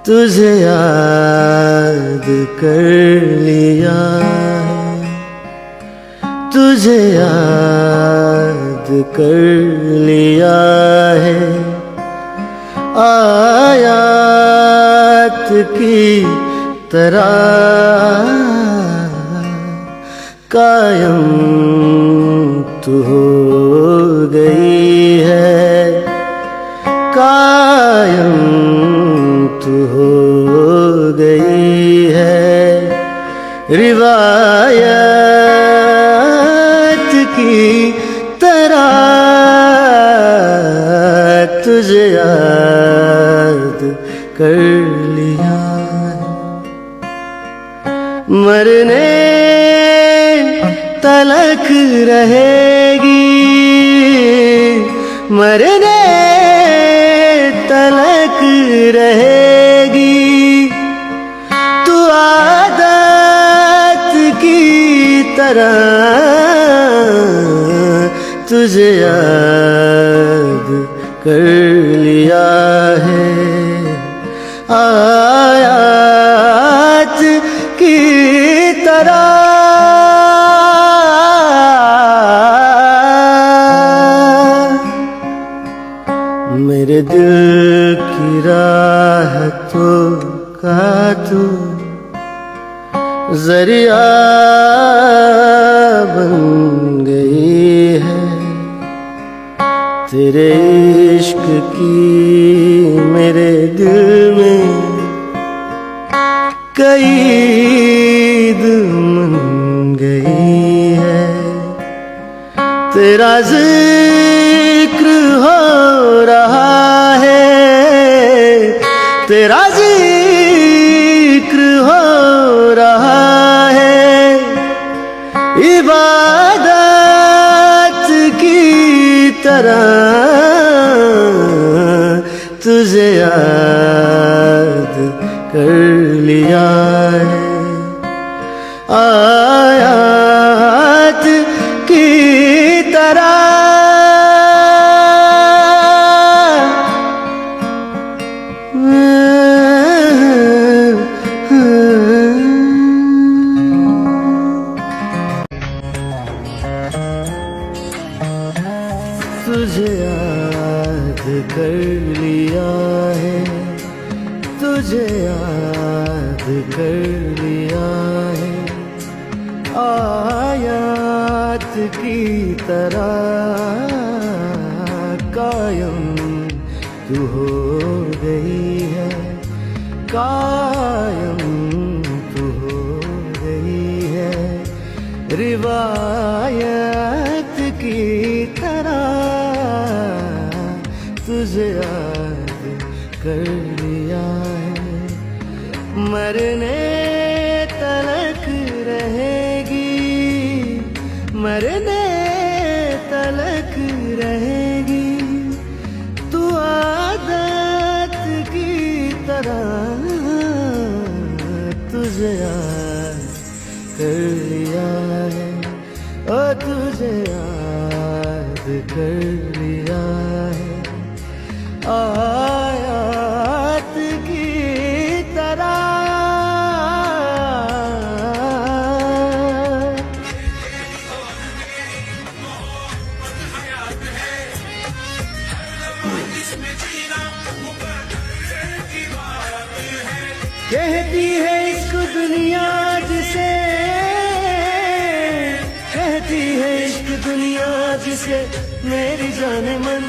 तुझे याद कर लिया है, तुझे याद कर लिया है, आयात की तरह कायम तू हो गई है, कायम तू हो गई है। रिवायत की तरह तुझे याद कर लिया, मरने तलक रहेगी, मरने तलक रहेगी, तू आदत की तरह तुझे याद कर लिया है, आयात की तरह। मेरे दिल की राहतों का तू जरिया बन गई है, तेरे इश्क की मेरे दिल में कैद मन गई है, तेरा जिक्र हो रहा है, तेरा जिक्र हो रहा है, इबादत की तरह तुझे याद कर लिया है, आयात की तरह। तुझे याद कर लिया है, तुझे याद कर लिया है, आयात की तरह कायम तू हो गई है, कायम तू हो गई है, रिवायत की तरह तुझे याद कर लिया है, मरने तलक रहेगी, मरने तलक रहेगी, तू आदत की तरह तुझे याद कर लिया है, ओ तुझे याद कर लिया है, आयात की तरह। कहती है इश्क दुनिया जिसे, कहती है इश्क दुनिया जिसे मेरी जाने मन,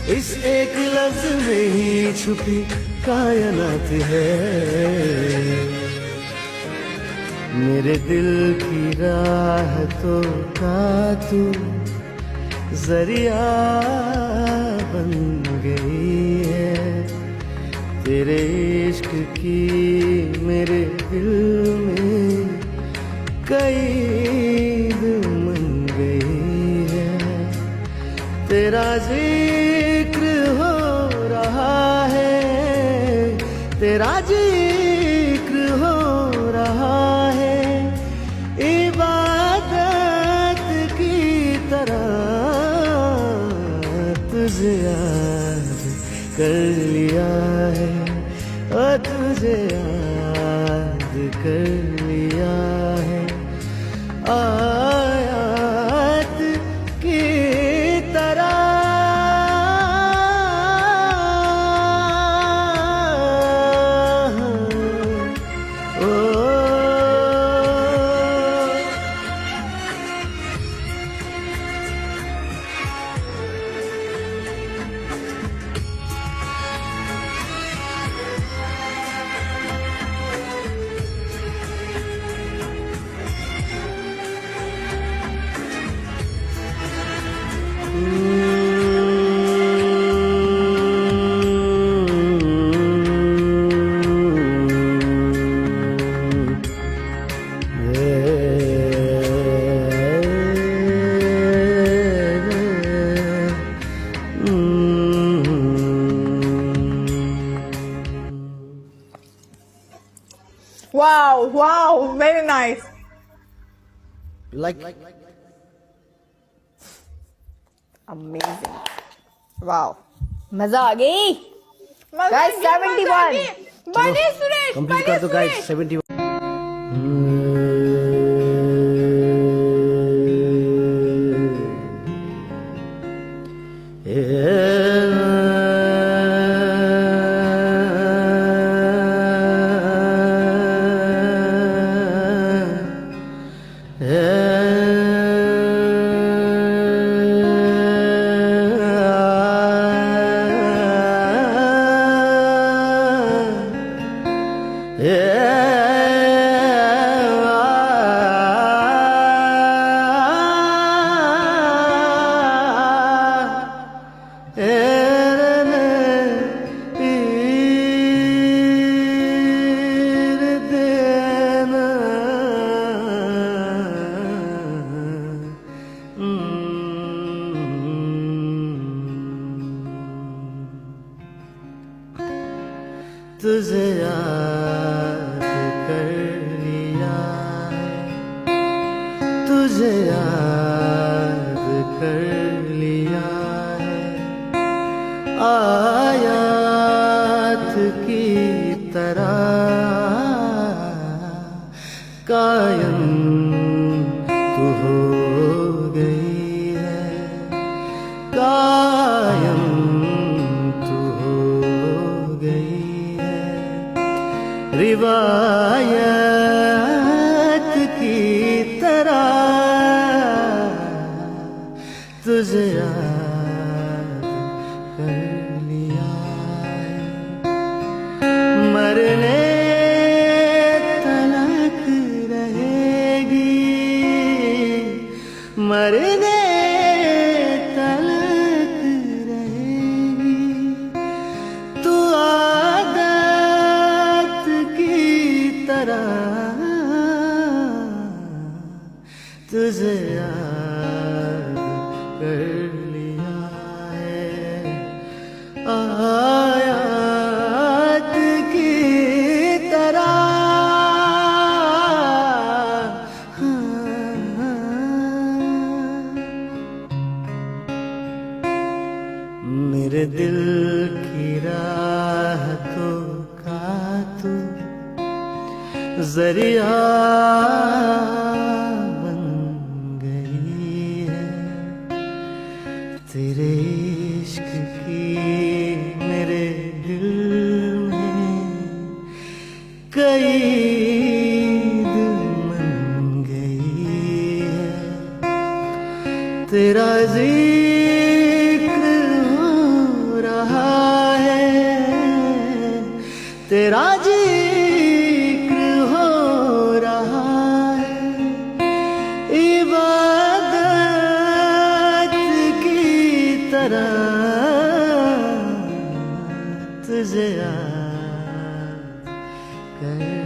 इस एक लफ्ज में ही छुपी कायनात है। मेरे दिल की राहतों का तू जरिया बन गई है। तेरे इश्क की मेरे दिल में कैद मन गई है। तेरा जिक्र हो रहा है, तेरा जिक्र हो रहा है, इबादत की तरह तुझे याद कर लिया है, ओ तुझे याद कर लिया है। आयात की तरह ओ Wow, wow, very nice. like Amazing. Wow. मजा आ गई Guys, 71. बने सुरेश, कंप्लीट कर दो गाइस। 71 तुझे याद कर लिया है, तुझे याद कर लिया है। आयात की तरह कायम तू हो गई है, कायम तू हो गई है। रिवायत की तरह तुझे याद कर लिया है। मरने तलक रहेगी, मरने तलक रहेगी। तू आदत की तरह तुझे याद कर लिया है। आयात की तरह मेरे दिल की राहतों का तू जरिया बन गई है। तेरे इश्क की मेरे दिल में कैद मन गई है। तेरा जिक्र हो रहा है, अर्ज़ आ कर